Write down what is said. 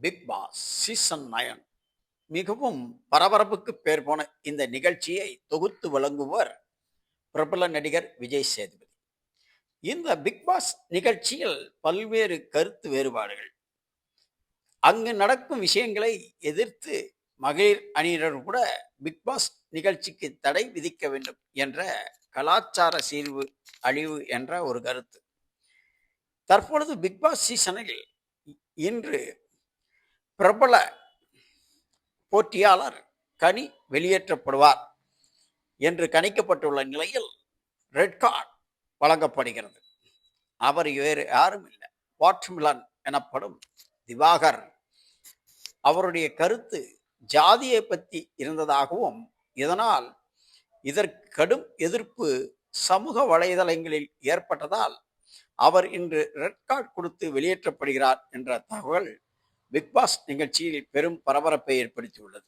Big Boss season 9 மிகவும் பரபரப்புக்கு பேர் போன இந்த நிகழ்ச்சியை தொகுத்து வழங்குவர் பிரபல நடிகர் விஜய் சேதுபதி. இந்த பிக் பாஸ் நிகழ்ச்சியில் பல்வேறு கருத்து வேறுபாடுகள், அங்கு நடக்கும் விஷயங்களை எதிர்த்து மகளிர் அணியினர் கூட பிக் பாஸ் நிகழ்ச்சிக்கு தடை விதிக்க வேண்டும் என்ற கலாச்சார சீர்வு அழிவு என்ற ஒரு கருத்து. தற்பொழுது பிக் பாஸ் சீசனில் இன்று பிரபல போட்டியாளர் கனி வெளியேற்றப்படுவார் என்று கணிக்கப்பட்டுள்ள நிலையில் ரெட் கார்டு வழங்கப்படுகிறது. அவர் வேறு யாரும் இல்லை, வாட்டர்மிலன் எனப்படும் திவாகர். அவருடைய கருத்து ஜாதியை பற்றி இருந்ததாகவும், இதனால் இதற்கு கடும் எதிர்ப்பு சமூக வலைதளங்களில் ஏற்பட்டதால் அவர் இன்று ரெட் கார்டு கொடுத்து வெளியேற்றப்படுகிறார் என்ற தகவல் பிக் பாஸ் நிகழ்ச்சியில் பெரும் பரபரப்பை ஏற்படுத்தியுள்ளது.